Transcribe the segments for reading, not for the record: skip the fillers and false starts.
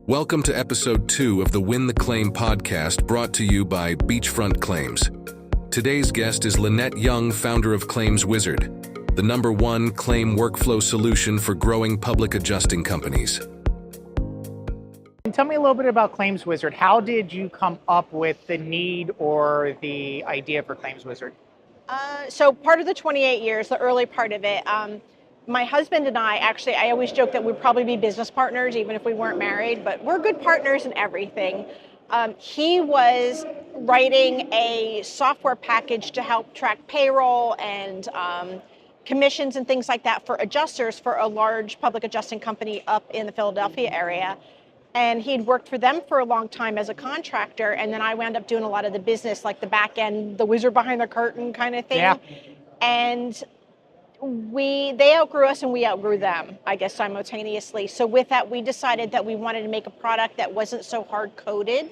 Welcome to episode 2 of the Win the Claim podcast, brought to you by Beachfront Claims. Today's guest is Lynette Young, founder of Claims Wizard, the #1 claim workflow solution for growing public adjusting companies. Tell me a little bit about Claims Wizard. How did you come up with the need or the idea for Claims Wizard? So part of the 28 years, the early part of it, my husband and I always joke that we'd probably be business partners even if we weren't married, but we're good partners in everything. He was writing a software package to help track payroll and commissions and things like that for adjusters for a large public adjusting company up in the Philadelphia area. And he'd worked for them for a long time as a contractor, and then I wound up doing a lot of the business, like the back end, the wizard behind the curtain kind of thing. Yeah. And they outgrew us and we outgrew them, I guess, simultaneously. So with that, we decided that we wanted to make a product that wasn't so hard-coded.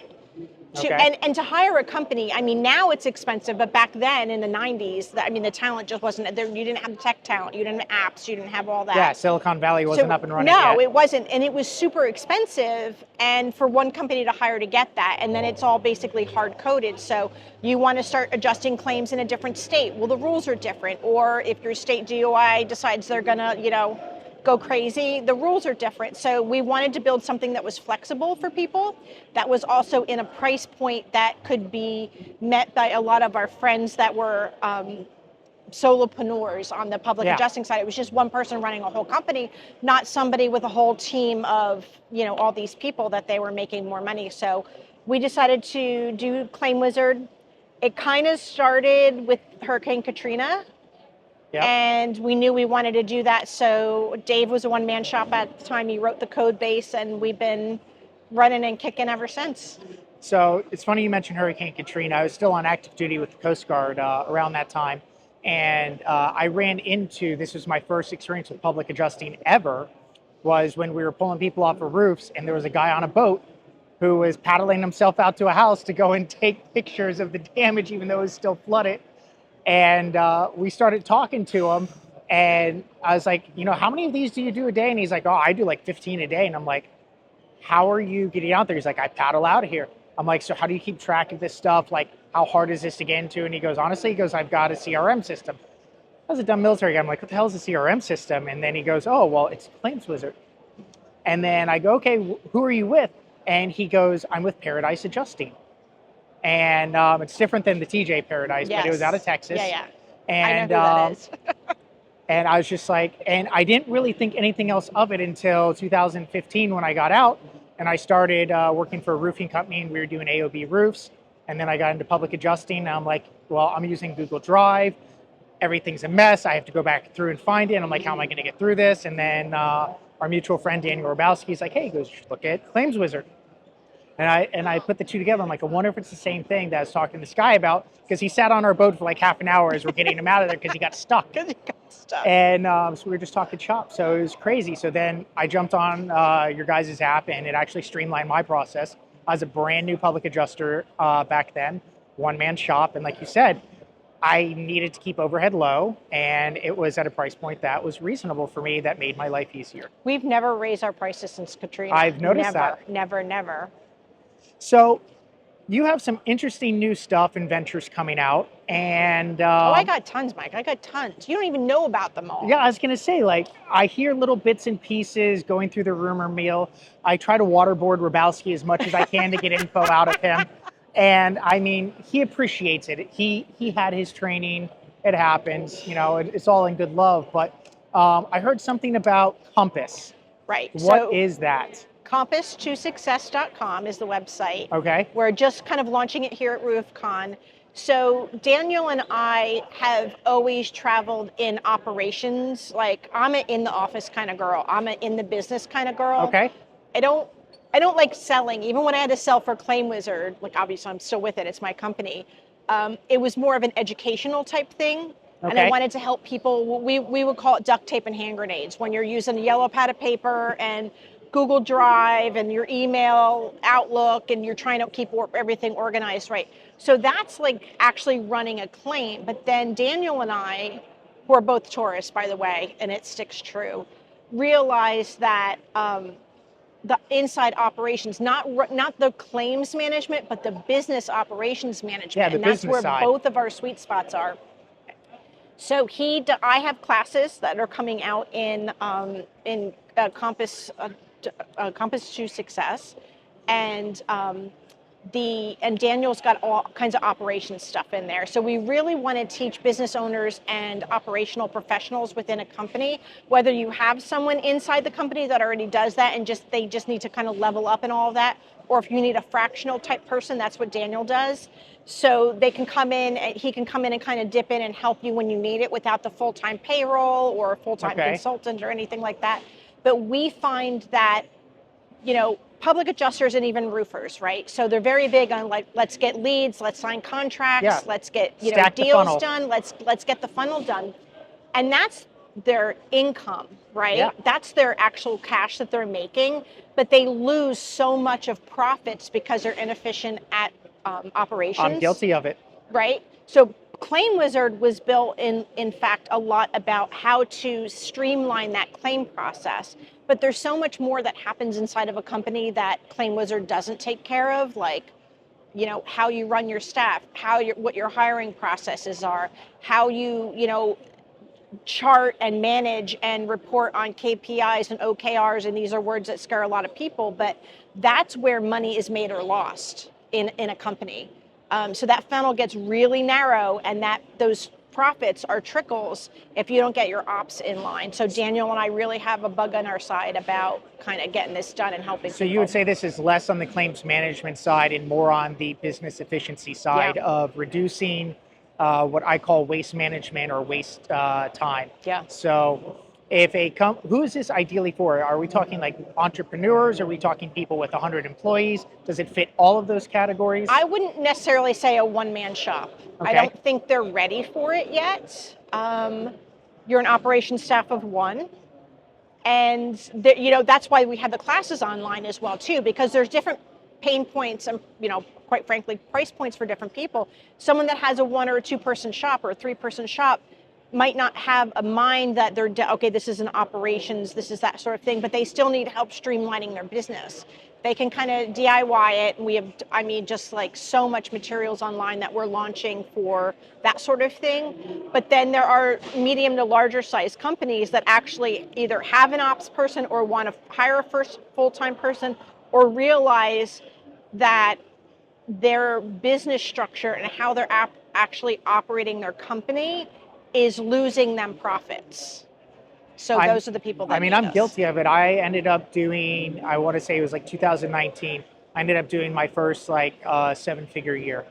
And to hire a company, I mean, now it's expensive, but back then in the 90s, the talent just wasn't there. You didn't have the tech talent, you didn't have apps, you didn't have all that. Yeah, Silicon Valley wasn't up and running yet. No, it wasn't. And it was super expensive, and for one company to hire to get that, and then it's all basically hard-coded. So you want to start adjusting claims in a different state. Well, the rules are different. Or if your state DOI decides they're going to, go crazy, the rules are different. So we wanted to build something that was flexible for people, that was also in a price point that could be met by a lot of our friends that were solopreneurs on the public adjusting side. It was just one person running a whole company, not somebody with a whole team of, all these people that they were making more money. So we decided to do Claim Wizard. It kind of started with Hurricane Katrina. Yep. And we knew we wanted to do that. So Dave was a one-man shop at the time. He wrote the code base, and we've been running and kicking ever since. So it's funny you mentioned Hurricane Katrina. I was still on active duty with the Coast Guard around that time. And I ran into, this was my first experience with public adjusting ever, was when we were pulling people off of roofs, and there was a guy on a boat who was paddling himself out to a house to go and take pictures of the damage, even though it was still flooded. And we started talking to him, and I was like, how many of these do you do a day? And he's like, I do like 15 a day. And I'm like, how are you getting out there? He's like, I paddle out of here. I'm like, so how do you keep track of this stuff? Like, how hard is this to get into? And he goes, honestly, I've got a CRM system. I was a dumb military guy. I'm like, what the hell is a CRM system? And then he goes, oh, well, it's Claims Wizard. And then I go, okay, who are you with? And he goes, I'm with Paradise Adjusting. And it's different than the TJ Paradise, but it was out of Texas. Yeah. And, I know who that is. and I was just like, and I didn't really think anything else of it until 2015 when I got out and I started working for a roofing company, and we were doing AOB roofs. And then I got into public adjusting, and I'm like, well, I'm using Google Drive. Everything's a mess. I have to go back through and find it. And I'm like, how am I going to get through this? And then our mutual friend, Daniel Robosky, is like, hey, he goes, look at Claims Wizard. And I put the two together. I'm like, I wonder if it's the same thing that I was talking to this guy about, because he sat on our boat for like half an hour as we're getting him out of there because he got stuck. And so we were just talking shop. So it was crazy. So then I jumped on your guys' app, and it actually streamlined my process. I was a brand new public adjuster back then, one-man shop. And like you said, I needed to keep overhead low, and it was at a price point that was reasonable for me, that made my life easier. We've never raised our prices since Katrina. I've noticed that. Never. So you have some interesting new stuff and ventures coming out, and I got tons, Mike. I got tons. You don't even know about them all. Yeah, I was gonna say, like, I hear little bits and pieces going through the rumor mill. I try to waterboard Robosky as much as I can to get info out of him, and I mean, he appreciates it. He had his training. It happens, it's all in good love. But I heard something about Compass. Right. What is that? Compass2success.com is the website. Okay. We're just kind of launching it here at RoofCON. So Daniel and I have always traveled in operations. Like, I'm an in the office kind of girl. I'm an in the business kind of girl. Okay. I don't like selling. Even when I had to sell for Claim Wizard, like, obviously I'm still with it, it's my company. It was more of an educational type thing. Okay. And I wanted to help people. We would call it duct tape and hand grenades, when you're using a yellow pad of paper and Google Drive and your email, Outlook, and you're trying to keep everything organized right. So that's like actually running a claim. But then Daniel and I, who are both Taurus, by the way, and it sticks true, realized that the inside operations, not the claims management, but the business operations management. Yeah, the and that's business where side. both of our sweet spots are. So I have classes that are coming out in Compass to Success, and Daniel's got all kinds of operations stuff in there. So we really want to teach business owners and operational professionals within a company, whether you have someone inside the company that already does that and they just need to kind of level up and all of that, or if you need a fractional type person, that's what Daniel does. So he can come in and kind of dip in and help you when you need it without the full-time payroll or a full-time consultant or anything like that. But we find that, public adjusters and even roofers, right? So they're very big on let's get leads, let's sign contracts, let's get deals done, let's get the funnel done. And that's their income, right? Yeah. That's their actual cash that they're making, but they lose so much of profits because they're inefficient at operations. I'm guilty of it. Right? So Claim Wizard was built in fact a lot about how to streamline that claim process. But there's so much more that happens inside of a company that Claim Wizard doesn't take care of, like, how you run your staff, what your hiring processes are, how you chart and manage and report on KPIs and OKRs, and these are words that scare a lot of people, but that's where money is made or lost in a company. So that funnel gets really narrow, and those profits are trickles if you don't get your ops in line. So Daniel and I really have a bug on our side about kind of getting this done and helping people. You would say this is less on the claims management side and more on the business efficiency side of reducing what I call waste management or waste time. Yeah. So if who is this ideally for? Are we talking like entrepreneurs? Are we talking people with 100 employees? Does it fit all of those categories? I wouldn't necessarily say a one-man shop. Okay. I don't think they're ready for it yet. You're an operations staff of one. And that's why we have the classes online as well too, because there's different pain points and, quite frankly, price points for different people. Someone that has a 1 or a 2 person shop or a 3 person shop might not have a mind that this is an operations, this is that sort of thing, but they still need help streamlining their business. They can kind of DIY it. And we have, just like so much materials online that we're launching for that sort of thing. But then there are medium to larger size companies that actually either have an ops person or want to hire a first full-time person, or realize that their business structure and how they're actually operating their company is losing them profits. So those are the people that I'm guilty of it. I ended up doing, I want to say it was like 2019, I ended up doing my first 7-figure year.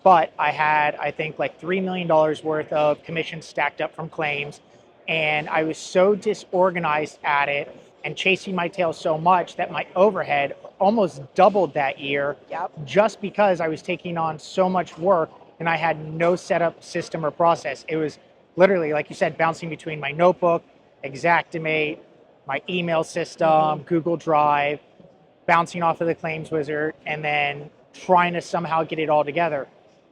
But I had, I think, like $3 million worth of commissions stacked up from claims. And I was so disorganized at it and chasing my tail so much that my overhead almost doubled that year. Yep. Just because I was taking on so much work and I had no setup system or process. It was literally, like you said, bouncing between my notebook, Xactimate, my email system, Google Drive, bouncing off of the Claims Wizard, and then trying to somehow get it all together.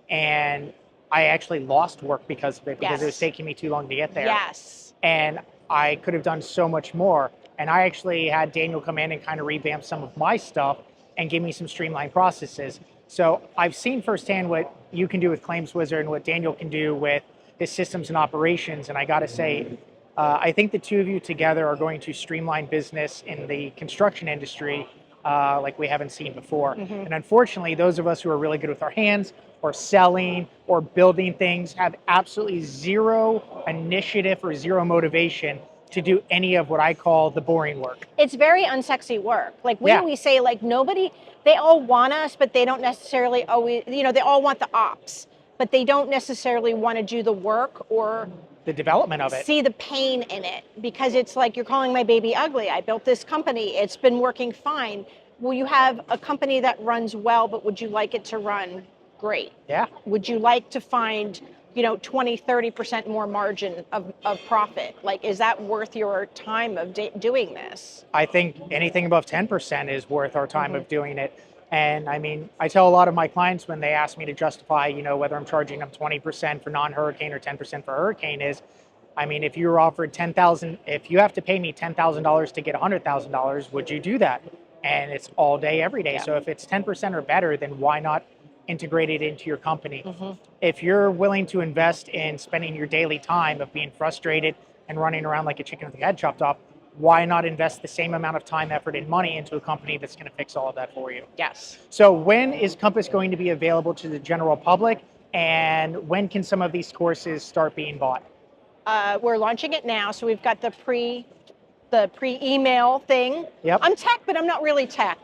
And I actually lost work because of it, because it was taking me too long to get there. Yes. And I could have done so much more. And I actually had Daniel come in and kind of revamp some of my stuff and give me some streamlined processes. So I've seen firsthand what you can do with Claims Wizard and what Daniel can do with his systems and operations. And I got to say, I think the two of you together are going to streamline business in the construction industry like we haven't seen before. Mm-hmm. And unfortunately, those of us who are really good with our hands or selling or building things have absolutely zero initiative or zero motivation to do any of what I call the boring work. It's very unsexy work. Like when we say nobody, they all want us, but they don't necessarily always, they all want the ops, but they don't necessarily want to do the work or the development of it. See the pain in it, because it's like, you're calling my baby ugly. I built this company. It's been working fine. Well, you have a company that runs well, but would you like it to run great? Yeah. Would you like to find, 20, 30% more margin of profit? Is that worth your time of doing this? I think anything above 10% is worth our time of doing it. And I tell a lot of my clients when they ask me to justify, whether I'm charging them 20% for non-hurricane or 10% for hurricane is, if you were offered $10,000, if you have to pay me $10,000 to get $100,000, would you do that? and it's all day, every day. Yeah. So if it's 10% or better, then why not integrate it into your company? Mm-hmm. If you're willing to invest in spending your daily time of being frustrated and running around like a chicken with the head chopped off, why not invest the same amount of time, effort, and money into a company that's going to fix all of that for you? Yes. So when is Compass going to be available to the general public, and when can some of these courses start being bought? We're launching it now, so we've got the pre-email thing. Yep. I'm tech, but I'm not really tech.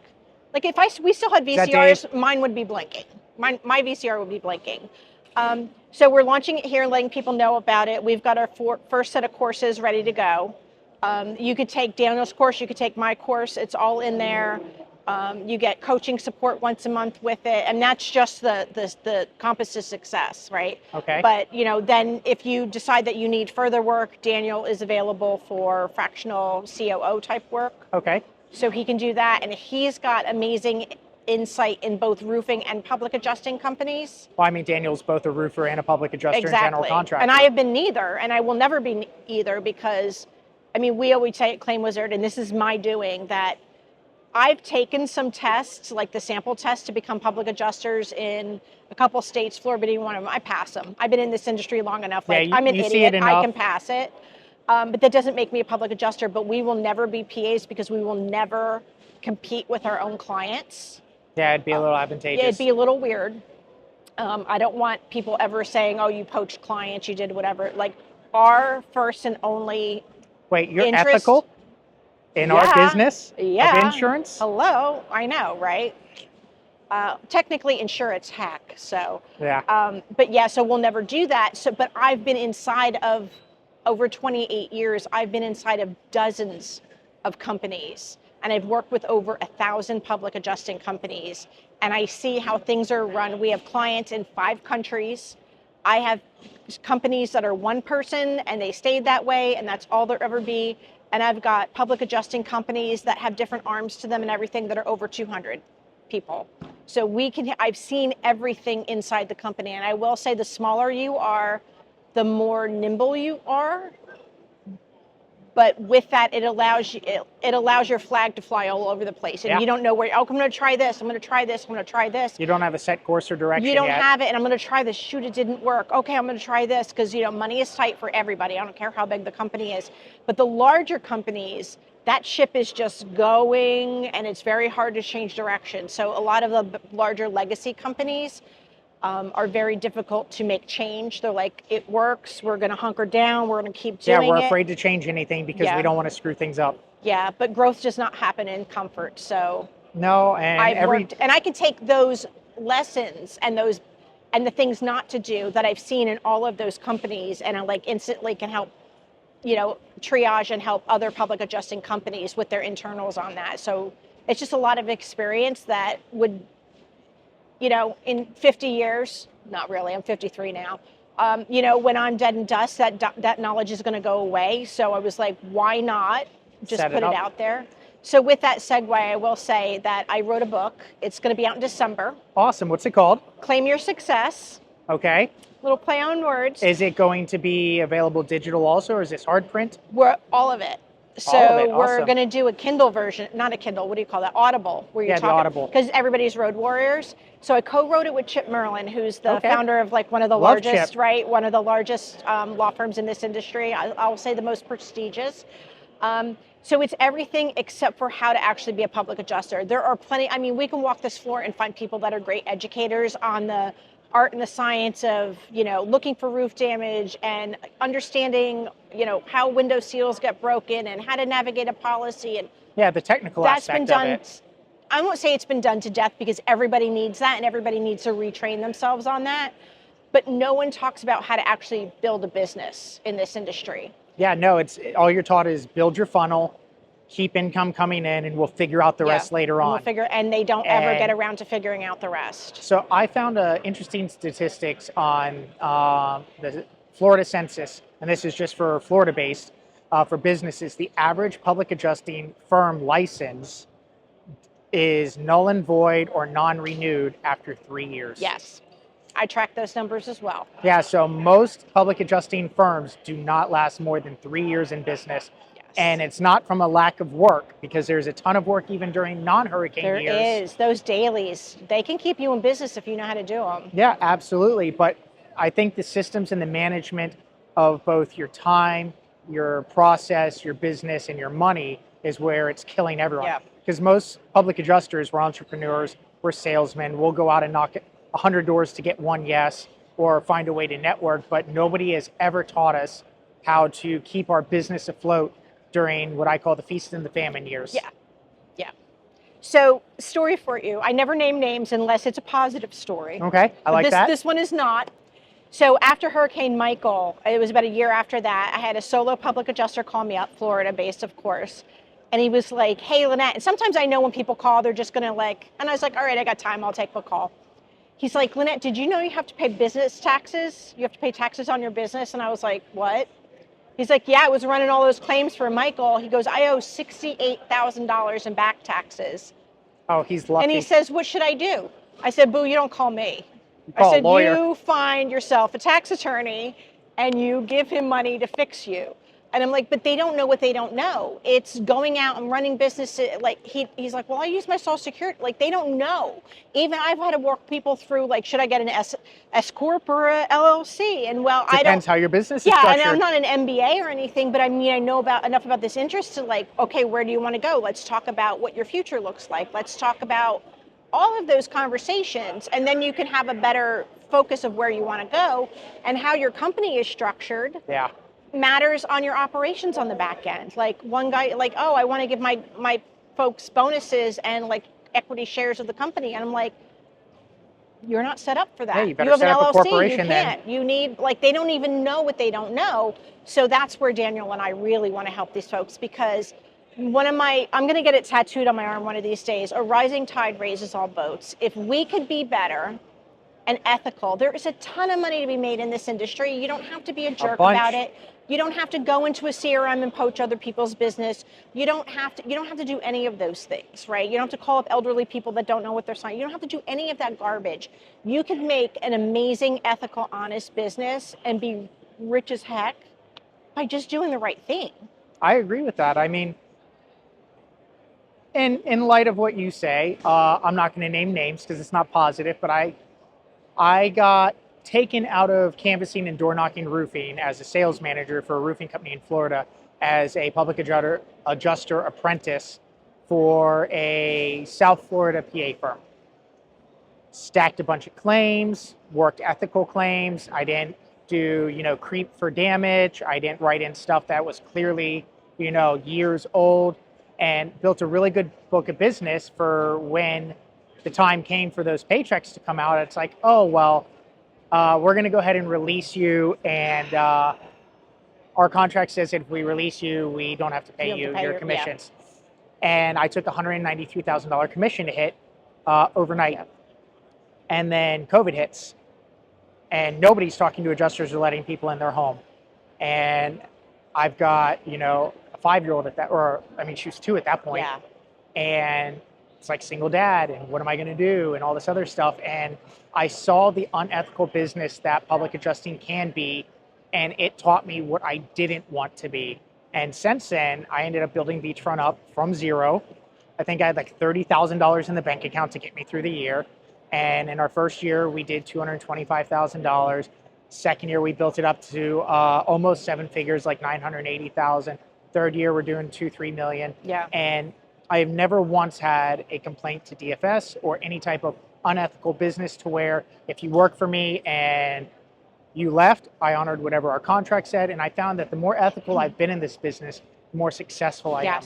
Like if we still had that VCRs, mine would be blinking. My VCR would be blinking. So we're launching it here and letting people know about it. We've got our first set of courses ready to go. You could take Daniel's course, you could take my course. It's all in there. You get coaching support once a month with it, and that's just the compass to success, right? Okay. But then if you decide that you need further work, Daniel is available for fractional COO type work. Okay. So he can do that, and he's got amazing insight in both roofing and public adjusting companies. Well, I mean, Daniel's both a roofer and a public adjuster and general contractor. And I have been neither, and I will never be either, because, I mean, we always say at Claim Wizard, and this is my doing, that I've taken some tests, like the sample test to become public adjusters in a couple states, Florida being one of them. I pass them. I've been in this industry long enough. Like, I'm an idiot. I can pass it. But that doesn't make me a public adjuster. But we will never be PAs because we will never compete with our own clients. Yeah, it'd be a little advantageous. Yeah, it'd be a little weird. I don't want people ever saying, oh, you poached clients, you did whatever. Like, our first and only Wait, you're ethical? In our business of insurance? Hello, I know, right? Technically, insurance hack. So, yeah. But yeah, so we'll never do that. So, but I've been inside of over 28 years. I've been inside of dozens of companies, and I've worked with over 1,000 public adjusting companies, and I see how things are run. We have clients in 5 countries. I have companies that are one person, and they stayed that way, and that's all there ever be. And I've got public adjusting companies that have different arms to them and everything that are over 200 people. So I've seen everything inside the company. And I will say the smaller you are, the more nimble you are. But with that, it allows your flag to fly all over the place. And you don't know where, I'm going to try this, I'm going to try this, I'm going to try this. You don't have a set course or direction You don't yet. have it, and I'm going to try this. Shoot, it didn't work. Okay, I'm going to try this, because money is tight for everybody. I don't care how big the company is. But the larger companies, that ship is just going, and it's very hard to change direction. So a lot of the larger legacy companies are very difficult to make change. They're like, it works, we're going to hunker down, we're going to keep doing it. Yeah, we're afraid to change anything because we don't want to screw things up. Yeah, but growth does not happen in comfort. So no, and I can take those lessons and the things not to do that I've seen in all of those companies, and I instantly can help, triage and help other public adjusting companies with their internals on that. So it's just a lot of experience that would, in 50 years, not really, I'm 53 now, when I'm dead and dust, that knowledge is going to go away. So I was like, why not just put it out there? So with that segue, I will say that I wrote a book. It's going to be out in December. Awesome. What's it called? Claim Your Success. Okay. Little play on words. Is it going to be available digital also, or is this hard print? All of it. So we're going to do a Kindle version, not a Kindle, what do you call that? Audible. Where you're the Audible. Because everybody's road warriors. So I co-wrote it with Chip Merlin, who's the founder of one of the largest, Chip. right? One of the largest law firms in this industry. I'll say the most prestigious. So it's everything except for how to actually be a public adjuster. There are plenty, we can walk this floor and find people that are great educators on the art and the science of, looking for roof damage and understanding, how window seals get broken and how to navigate a policy. And the technical aspect of it. I won't say it's been done to death, because everybody needs that and everybody needs to retrain themselves on that. But no one talks about how to actually build a business in this industry. Yeah, no, all you're taught is build your funnel, keep income coming in, and we'll figure out the rest later on. And they don't ever get around to figuring out the rest. So I found interesting statistics on the Florida census, and this is just for Florida-based, for businesses. The average public adjusting firm license is null and void or non-renewed after 3 years. Yes. I track those numbers as well. Yeah, so most public adjusting firms do not last more than 3 years in business. Yes. And it's not from a lack of work, because there's a ton of work even during non-hurricane years. There is. Those dailies, they can keep you in business if you know how to do them. Yeah, absolutely. But I think the systems and the management of both your time, your process, your business, and your money is where it's killing everyone. Yeah. Because most public adjusters were entrepreneurs, we're salesmen. We'll go out and knock 100 doors to get one yes, or find a way to network, but nobody has ever taught us how to keep our business afloat during what I call the feast and the famine years. Yeah. So, story for you. I never name names unless it's a positive story. Okay, I like that. This one is not. So after Hurricane Michael, it was about a year after that, I had a solo public adjuster call me up, Florida based, of course. And he was like, hey, Lynette, and sometimes I know when people call, they're just gonna and I was like, all right, I got time, I'll take the call. He's like, Lynette, did you know you have to pay business taxes? You have to pay taxes on your business? And I was like, what? He's like, yeah, I was running all those claims for Michael. He goes, I owe $68,000 in back taxes. Oh, he's lucky. And he says, what should I do? I said, boo, you don't call me. Call I said, a lawyer. you find yourself a tax attorney and you give him money to fix you. And I'm like, but they don't know what they don't know. It's going out and running businesses. Like he's like, well, I use my social security. Like, they don't know. Even I've had to work people through, like, should I get an S corp or a LLC? And well, I don't. Depends how your business is Yeah, structured. and I'm not an MBA or anything, but I mean, I know enough about this interest to, like, okay, where do you want to go? Let's talk about what your future looks like. Let's talk about all of those conversations, and then you can have a better focus of where you want to go and how your company is structured. Yeah. Matters on your operations on the back end. Like, one guy, like, oh, I want to give my folks bonuses and, like, equity shares of the company. And I'm like, you're not set up for that. Yeah, you better have set an up a LLC, corporation you can't. then. You need, like, they don't even know what they don't know. So that's where Daniel and I really want to help these folks, because I'm going to get it tattooed on my arm one of these days, a rising tide raises all boats. If we could be better and ethical, there is a ton of money to be made in this industry. You don't have to be a jerk about it. You don't have to go into a CRM and poach other people's business. You don't have to do any of those things, right? You don't have to call up elderly people that don't know what they're signing. You don't have to do any of that garbage. You can make an amazing, ethical, honest business and be rich as heck by just doing the right thing. I agree with that. I mean, in light of what you say, I'm not going to name names because it's not positive, but I got taken out of canvassing and door knocking roofing as a sales manager for a roofing company in Florida as a public adjuster apprentice for a South Florida PA firm. Stacked a bunch of claims, worked ethical claims. I didn't do, creep for damage. I didn't write in stuff that was clearly, years old, and built a really good book of business for when the time came for those paychecks to come out. It's like, oh, well, we're going to go ahead and release you, and our contract says that if we release you, we don't have to pay you your commissions. Yeah. And I took a $193,000 commission hit overnight. Yeah. And then COVID hits, and nobody's talking to adjusters or letting people in their home. And I've got, a 5-year-old she was 2 at that point. Yeah. And it's like single dad, and what am I going to do, and all this other stuff. And I saw the unethical business that public adjusting can be, and it taught me what I didn't want to be. And since then, I ended up building Beachfront up from zero. I think I had like $30,000 in the bank account to get me through the year. And in our first year, we did $225,000. Second year, we built it up to almost 7 figures, like $980,000. Third year, we're doing $2-3 million. Yeah. And I have never once had a complaint to DFS or any type of unethical business, to where if you work for me and you left, I honored whatever our contract said. And I found that the more ethical I've been in this business, the more successful I am.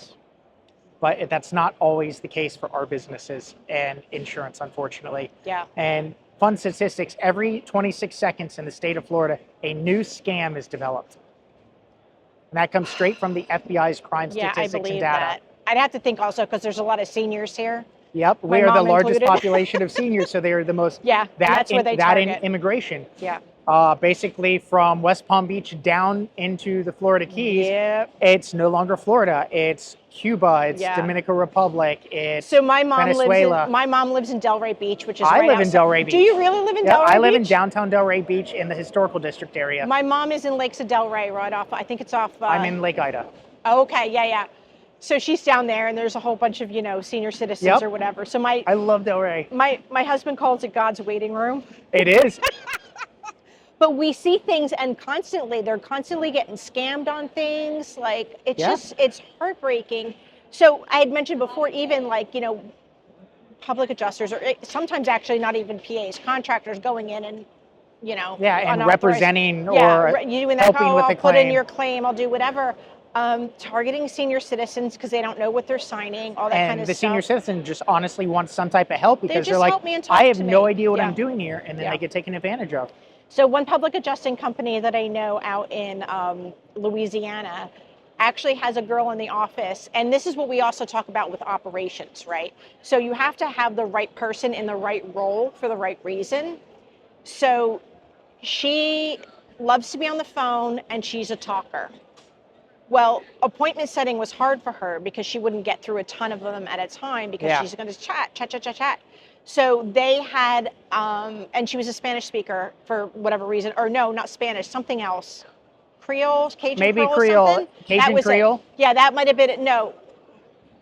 But that's not always the case for our businesses and insurance, unfortunately. Yeah. And fun statistics, every 26 seconds in the state of Florida, a new scam is developed. And that comes straight from the FBI's crime statistics and data. That. I'd have to think also, because there's a lot of seniors here. Yep, we are the largest population of seniors, so they are the most. Yeah, that's where they target. In immigration. Yeah. Basically, from West Palm Beach down into the Florida Keys, it's no longer Florida. It's Cuba. It's Dominican Republic. It's Venezuela. My mom lives in Delray Beach, which is I right live outside. in Delray Beach. Do you really live in Delray Beach? I live in downtown Delray Beach in the historical district area. My mom is in Lakes of Delray, right off. I think it's off. I'm in Lake Ida. Okay, yeah. So she's down there, and there's a whole bunch of, senior citizens or whatever. So I love Delray. my husband calls it God's waiting room. It is. But we see things, and they're constantly getting scammed on things. Like, it's heartbreaking. So I had mentioned before, even public adjusters, or sometimes actually not even PAs, contractors going in and, and representing or you doing that, helping with I'll the put claim. in your claim, I'll do whatever. Targeting senior citizens because they don't know what they're signing, all that kind of stuff. And the senior citizen just honestly wants some type of help because they're like, I have no idea what I'm doing here, and then they get taken advantage of. So one public adjusting company that I know out in Louisiana actually has a girl in the office, and this is what we also talk about with operations, right? So you have to have the right person in the right role for the right reason. So she loves to be on the phone, and she's a talker. Well, appointment setting was hard for her because she wouldn't get through a ton of them at a time because she's going to chat. So they had, and she was a Spanish speaker for whatever reason, or no, not Spanish, something else. Creole, Cajun Maybe Creole, Creole, Cajun Creole? It. Yeah, that might have been it. No,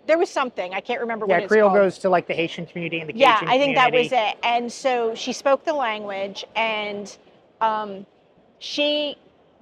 there was something. I can't remember what it's Creole called. goes to like the Haitian community and the Cajun community. I think that was it. And so she spoke the language, and she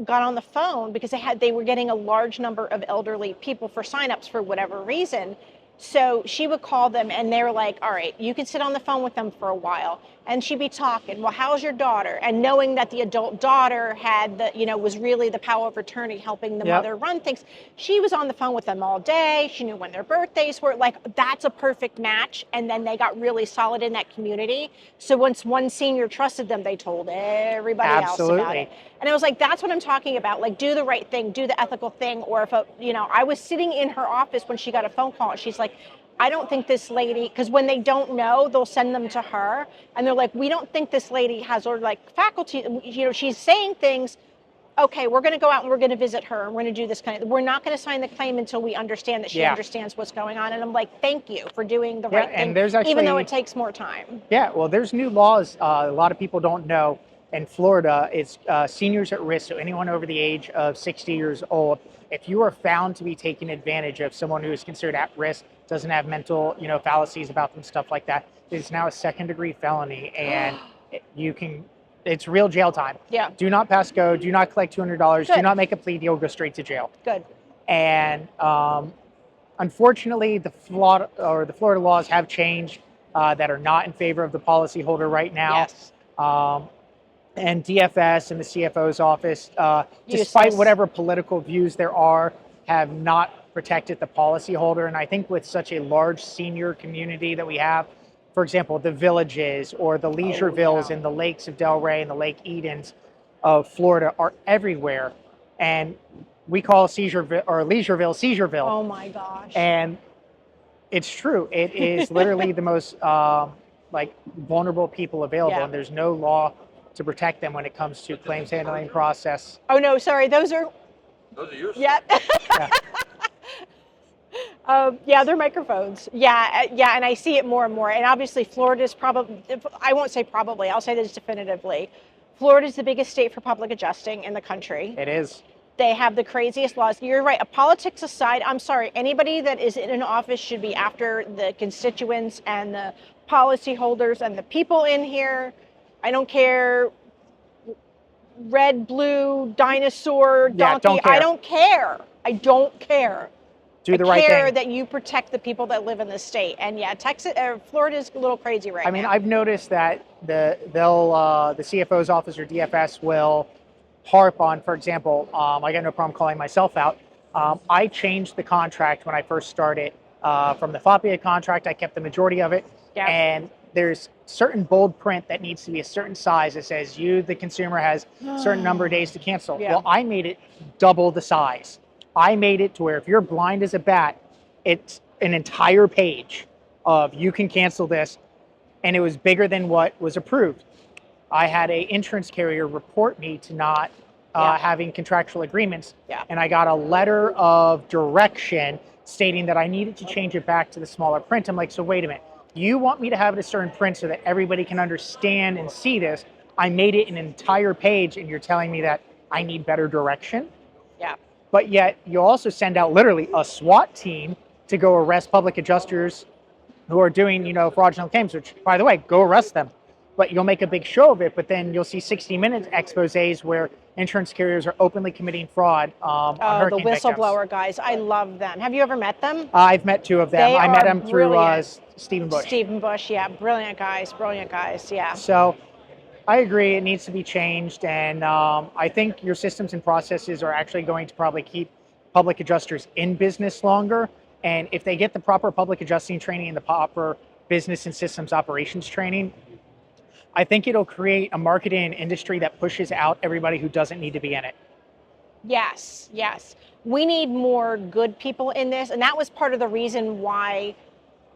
got on the phone because they were getting a large number of elderly people for signups for whatever reason. So she would call them, and they were like, all right, you can sit on the phone with them for a while. And she'd be talking, well, how's your daughter? And knowing that the adult daughter had was really the power of attorney helping the mother run things. She was on the phone with them all day. She knew when their birthdays were. Like, that's a perfect match. And then they got really solid in that community. So once one senior trusted them, they told everybody else about it. And I was like, that's what I'm talking about. Like, do the right thing, do the ethical thing. Or if, I was sitting in her office when she got a phone call, and she's like, I don't think this lady, because when they don't know, they'll send them to her. And they're like, we don't think this lady has, or like faculty, she's saying things. Okay, we're going to go out and we're going to visit her. And we're going to do this kind of, we're not going to sign the claim until we understand that she understands what's going on. And I'm like, thank you for doing the right thing, and there's actually, even though it takes more time. Yeah, well, there's new laws. A lot of people don't know. In Florida, it's seniors at risk, so anyone over the age of 60 years old. If you are found to be taking advantage of someone who is considered at risk, doesn't have mental, fallacies about them, stuff like that, it's now a second-degree felony, and it's real jail time. Yeah. Do not pass go. Do not collect $200. Good. Do not make a plea deal. Go straight to jail. Good. And unfortunately, the Florida laws have changed that are not in favor of the policyholder right now. Yes. And DFS and the CFO's office, despite whatever political views there are, have not protected the policyholder. And I think with such a large senior community that we have, for example, the Villages or the Leisurevilles and the lakes of Delray and the Lake Edens of Florida are everywhere. And we call Leisureville Seizureville. Oh my gosh. And it's true. It is literally the most vulnerable people available, and there's no law to protect them when it comes to claims handling process. Oh no, sorry, those are yours. Yep. They're microphones. Yeah, and I see it more and more. And obviously, Florida's probably, I won't say probably, I'll say this definitively. Florida's the biggest state for public adjusting in the country. It is. They have the craziest laws. You're right. Politics aside, I'm sorry, anybody that is in an office should be after the constituents and the policyholders and the people in here. I don't care, red, blue, dinosaur, donkey. I don't care. I don't care. Do the right thing. I care that you protect the people that live in the state. And Florida's a little crazy right now. I mean, I've noticed that the CFO's office or DFS will harp on, for example, I got no problem calling myself out. I changed the contract when I first started from the FOPIA contract. I kept the majority of it. Yep. And there's certain bold print that needs to be a certain size that says you, the consumer, has a certain number of days to cancel. Yeah. Well, I made it double the size. I made it to where if you're blind as a bat, it's an entire page of you can cancel this, and it was bigger than what was approved. I had an insurance carrier report me to not having contractual agreements, and I got a letter of direction stating that I needed to change it back to the smaller print. I'm like, so wait a minute. You want me to have it a certain print so that everybody can understand and see this? I made it an entire page, and you're telling me that I need better direction? Yeah. but yet you'll also send out literally a SWAT team to go arrest public adjusters who are doing, fraudulent claims, which, by the way, go arrest them. But you'll make a big show of it, but then you'll see 60-minute exposés where insurance carriers are openly committing fraud on hurricane the victims. whistleblower guys. I love them. Have you ever met them? I've met two of them. I met them through Stephen Bush. Stephen Bush, yeah. Brilliant guys, yeah. So I agree it needs to be changed, and I think your systems and processes are actually going to probably keep public adjusters in business longer. And if they get the proper public adjusting training and the proper business and systems operations training, I think it'll create a market and industry that pushes out everybody who doesn't need to be in it. Yes. We need more good people in this. And that was part of the reason why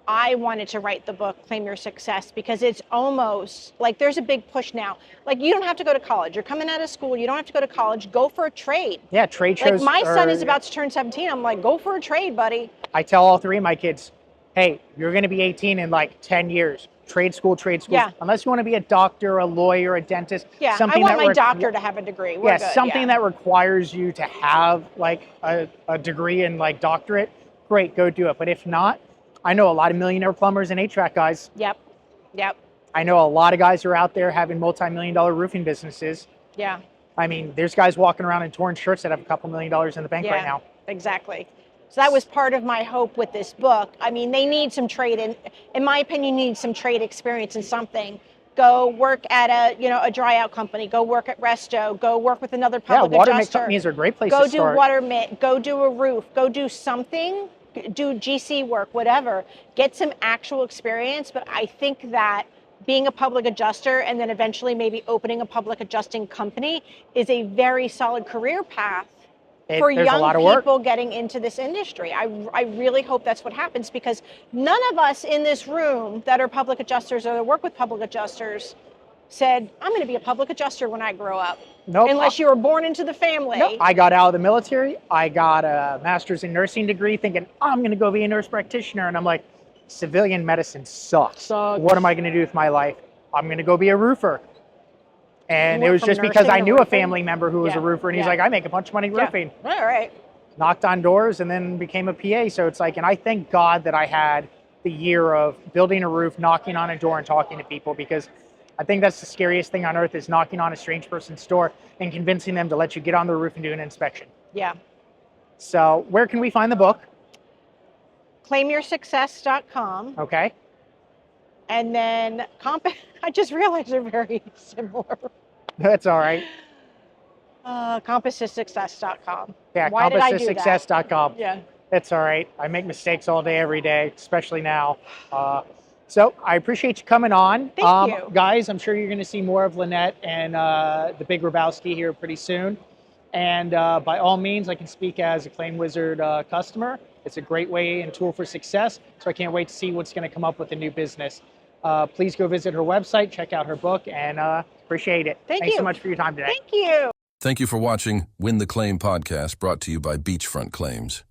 I wanted to write the book, Claim Your Success, because it's almost like there's a big push now. Like, you don't have to go to college. You're coming out of school. You don't have to go to college. Go for a trade. Yeah, trade shows. Like, my son is about to turn 17. I'm like, go for a trade, buddy. I tell all three of my kids, hey, you're going to be 18 in like 10 years. Trade school. Yeah. Unless you want to be a doctor, a lawyer, a dentist. Yeah, I want my doctor to have a degree. We're good. Something that requires you to have like a degree in like doctorate. Great, go do it. But if not, I know a lot of millionaire plumbers and HVAC guys. Yep. I know a lot of guys who are out there having multi-million-dollar roofing businesses. Yeah. I mean, there's guys walking around in torn shirts that have a couple $1 million in the bank right now. Exactly. So that was part of my hope with this book. I mean, they need some trade, in my opinion, need some trade experience in something. Go work at a dry out company. Go work at Resto. Go work with another public adjuster. Water mix companies are a great place to start. Go do water mitt. Go do a roof. Go do something. Do GC work, whatever. Get some actual experience. But I think that being a public adjuster and then eventually maybe opening a public adjusting company is a very solid career path for young people getting into this industry. I really hope that's what happens, because none of us in this room that are public adjusters or that work with public adjusters said, I'm going to be a public adjuster when I grow up. Nope. Unless you were born into the family. Nope. I got out of the military. I got a master's in nursing degree thinking I'm going to go be a nurse practitioner. And I'm like, civilian medicine sucks. What am I going to do with my life? I'm going to go be a roofer. And it was just because I knew a family member who was a roofer, and he's like, I make a bunch of money roofing. All right. Knocked on doors and then became a PA. So it's like, and I thank God that I had the year of building a roof, knocking on a door and talking to people, because I think that's the scariest thing on earth, is knocking on a strange person's door and convincing them to let you get on the roof and do an inspection. Yeah. So where can we find the book? ClaimYourSuccess.com. Okay. And then I just realized they're very similar. That's all right. CompassToSuccess.com. Yeah, Why did I do that? CompassToSuccess.com. Yeah. That's all right. I make mistakes all day, every day, especially now. So I appreciate you coming on. Thank you. Guys, I'm sure you're going to see more of Lynette and the big Robosky here pretty soon. And by all means, I can speak as a Claim Wizard customer. It's a great way and tool for success. So I can't wait to see what's going to come up with the new business. Please go visit her website, check out her book, and appreciate it. Thanks so much for your time today. Thank you. Thank you for watching Win the Claim podcast, brought to you by Beachfront Claims.